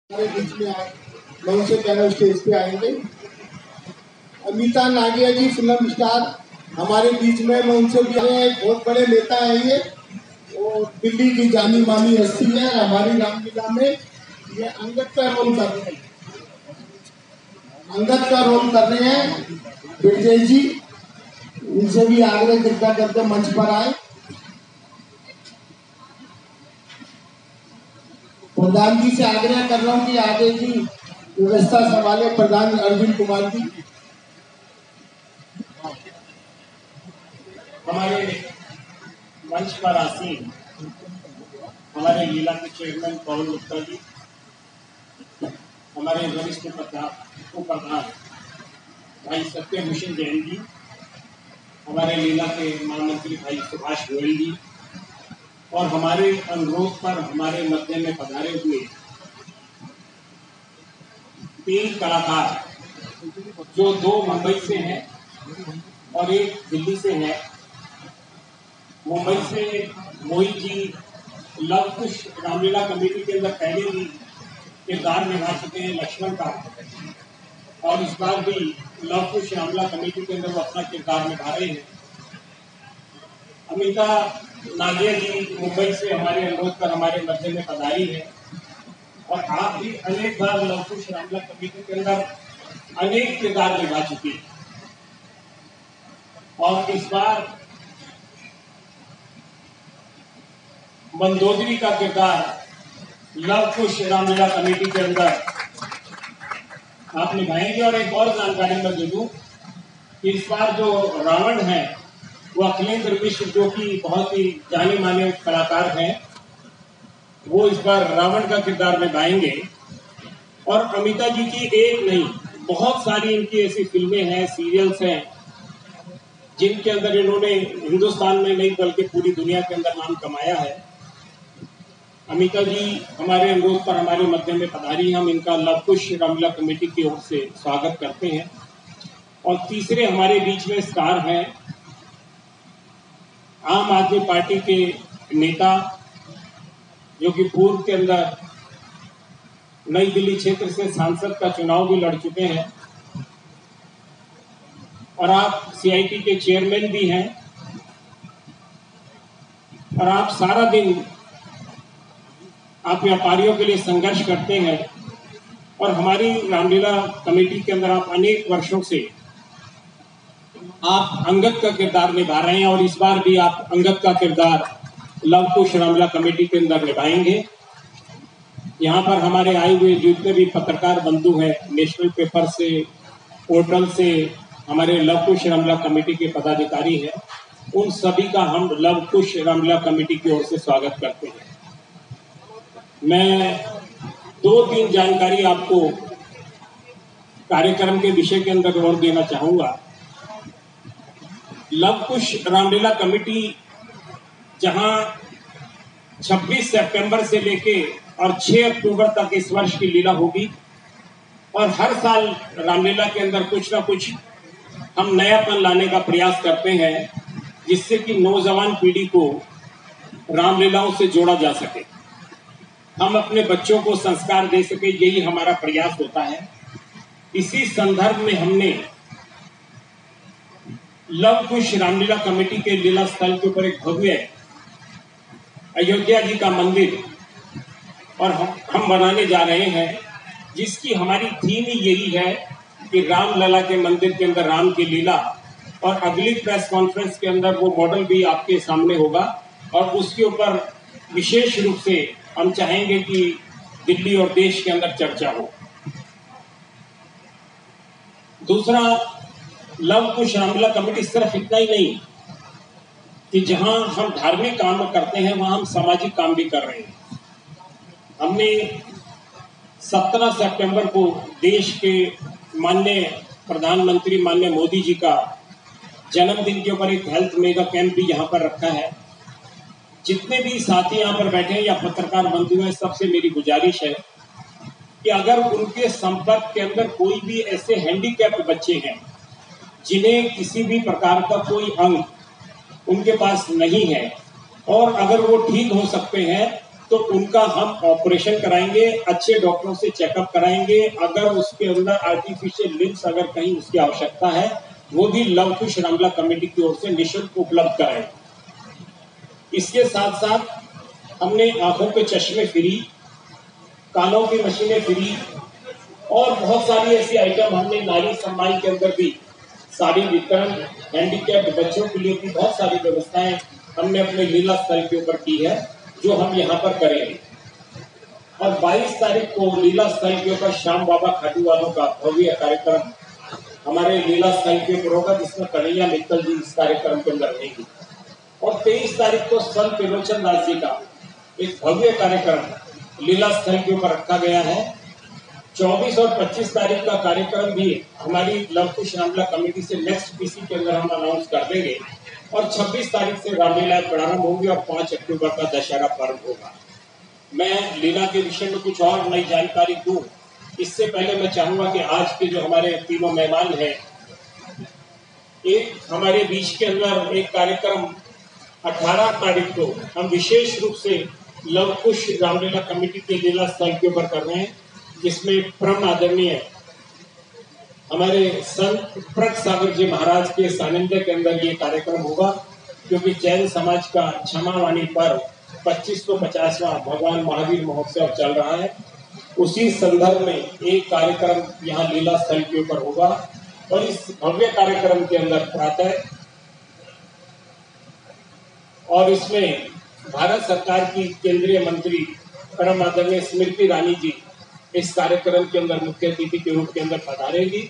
हमारे बीच में आए, मैं उनसे कहना स्टेज पे आएंगे। अमिता नागिया जी फिल्म स्टार हमारे बीच में, मैं उनसे भी आए हैं। बहुत बड़े नेता हैं ये, और दिल्ली की जानी मानी हस्ती है। हमारी रामलीला में ये अंगद का रोल कर रहे हैं, अंगद का रोल कर रहे हैं ब्रजेश जी। उनसे भी आग्रह कृपया करके मंच पर आए। प्रधान जी से आग्रह कर रहा हूँ कि आगे की व्यवस्था संभाले प्रधान अरविंद कुमार जी। हमारे मंच पर आसीन हमारे लीला के चेयरमैन पवन गुप्ता जी, हमारे वरिष्ठ उपाध्यक्ष भाई सत्यभूषण जैन जी, हमारे लीला के महामंत्री भाई सुभाष गोयल जी, और हमारे अनुरोध पर हमारे मध्य में पधारे हुए 3 कलाकार जो 2 मुंबई से हैं और 1 दिल्ली से है। मुंबई से मोहित जी लव कुश रामलीला कमेटी के अंदर पहले ही किरदार निभा चुके हैं लक्ष्मण का, और इस बार भी लव कुश रामलीला कमेटी के अंदर वो अपना किरदार निभा रहे हैं। अमिता नागिया जी मुंबई से हमारे अनुरोध पर हमारे मध्य में पधारी है, और आप भी अनेक बार लव कुश रामलीला कमेटी के अंदर अनेक किरदार निभा चुकी है, और इस बार मंदोदरी का किरदार लव कुश रामलीला कमेटी के अंदर आप निभाएंगे। और एक और जानकारी मैं दे दूं कि इस बार जो रावण है वो अखिलेंद्र मिश्र, जो कि बहुत ही जाने माने कलाकार हैं, वो इस बार रावण का किरदार निभाएंगे। और अमिता जी की एक नहीं, बहुत सारी इनकी ऐसी फिल्में हैं, सीरियल्स हैं, जिनके अंदर इन्होंने हिंदुस्तान में नहीं बल्कि पूरी दुनिया के अंदर नाम कमाया है। अमिता जी हमारे अनुरोध पर हमारे मध्य में पधारी, हम इनका लव कुश रामलीला कमेटी की ओर से स्वागत करते हैं। और तीसरे हमारे बीच में स्टार हैं आम आदमी पार्टी के नेता, जो कि पूर्व के अंदर नई दिल्ली क्षेत्र से सांसद का चुनाव भी लड़ चुके हैं, और आप सीआईटी के चेयरमैन भी हैं, और आप सारा दिन आप व्यापारियों के लिए संघर्ष करते हैं। और हमारी रामलीला कमेटी के अंदर आप अनेक वर्षों से आप अंगद का किरदार निभा रहे हैं, और इस बार भी आप अंगद का किरदार लव कुश रामलीला कमेटी के अंदर निभाएंगे। यहाँ पर हमारे आए हुए जितने भी पत्रकार बंधु हैं, नेशनल पेपर से, पोर्टल से, हमारे लव कुश रामलीला कमेटी के पदाधिकारी हैं, उन सभी का हम लव कुश रामलीला कमेटी की ओर से स्वागत करते हैं। मैं 2-3 जानकारी आपको कार्यक्रम के विषय के अंदर और देना चाहूंगा। लव कुश रामलीला कमेटी जहां 26 सितंबर से लेके और 6 अक्टूबर तक इस वर्ष की लीला होगी, और हर साल रामलीला के अंदर कुछ ना कुछ हम नयापन लाने का प्रयास करते हैं, जिससे कि नौजवान पीढ़ी को रामलीलाओं से जोड़ा जा सके, हम अपने बच्चों को संस्कार दे सके, यही हमारा प्रयास होता है। इसी संदर्भ में हमने लव कुश रामलीला कमेटी के लीला स्थल के ऊपर एक भव्य अयोध्या जी का मंदिर और हम बनाने जा रहे हैं, जिसकी हमारी थीम ही यही है कि रामलला के मंदिर के अंदर राम की लीला। और अगली प्रेस कॉन्फ्रेंस के अंदर वो मॉडल भी आपके सामने होगा, और उसके ऊपर विशेष रूप से हम चाहेंगे कि दिल्ली और देश के अंदर चर्चा हो। दूसरा, लव कुश रामलीला कमेटी सिर्फ इतना ही नहीं कि जहां हम धार्मिक काम करते हैं, वहां हम सामाजिक काम भी कर रहे हैं। हमने 17 सितंबर को देश के माननीय प्रधानमंत्री माननीय मोदी जी का जन्मदिन के ऊपर एक हेल्थ मेगा कैंप भी यहाँ पर रखा है। जितने भी साथी यहाँ पर बैठे हैं या पत्रकार बंधु हैं, सबसे मेरी गुजारिश है कि अगर उनके संपर्क के अंदर कोई भी ऐसे हैंडीकैप्ड बच्चे हैं जिन्हें किसी भी प्रकार का कोई अंग उनके पास नहीं है, और अगर वो ठीक हो सकते हैं, तो उनका हम ऑपरेशन कराएंगे, अच्छे डॉक्टरों से चेकअप कराएंगे। अगर उसके अंदर आर्टिफिशियल लिम्स अगर कहीं उसकी आवश्यकता है, वो भी लव कुश रामला कमेटी की ओर से निःशुल्क उपलब्ध कराएंगे। इसके साथ साथ हमने आंखों के चश्मे फ्री, कानों की मशीनें फ्री और बहुत सारी ऐसी आइटम हमने नारी सम्मान के अंदर भी साड़ी वितरण, हैंडीकैप्ड बच्चों के लिए भी बहुत सारी व्यवस्थाएं हमने अपने लीला स्थल के ऊपर की है, जो हम यहाँ पर करेंगे। और 22 तारीख को लीला स्थल के ऊपर श्याम बाबा खाटू वालों का भव्य कार्यक्रम हमारे लीला स्थल के ऊपर होगा, जिसमें कन्हैया मित्तल जी इस कार्यक्रम के अंदर रहेंगे। और 23 तारीख को संत त्रिलोचन दास जी का एक भव्य कार्यक्रम लीला स्थल के ऊपर रखा गया है। 24 और 25 तारीख का कार्यक्रम भी हमारी लव कुश रामलीला कमेटी से नेक्स्ट पीसी के अंदर हम अनाउंस कर देंगे। और 26 तारीख से रामलीला प्रारंभ होगी और 5 अक्टूबर का दशहरा पर्व होगा। मैं लीला के विषय में कुछ और नई जानकारी दूं, इससे पहले मैं चाहूंगा कि आज के जो हमारे तीनों मेहमान हैं, एक हमारे बीच के अंदर एक कार्यक्रम 18 तारीख को हम विशेष रूप से लव कुश रामलीला कमेटी के लीला स्थल के ऊपर कर रहे हैं, जिसमें परम आदरणीय हमारे संत प्रक सागर जी महाराज के सानिध्य के अंदर ये कार्यक्रम होगा, क्योंकि जैन समाज का क्षमावाणी पर्व 2550वां भगवान महावीर महोत्सव चल रहा है। उसी संदर्भ में एक कार्यक्रम यहाँ लीला स्थल के ऊपर होगा और इस भव्य कार्यक्रम के अंदर प्रातः और इसमें भारत सरकार की केंद्रीय मंत्री परम आदरणीय स्मृति ईरानी जी इस कार्यक्रम के अंदर मुख्य अतिथि के रूप के अंदर पधारेंगी।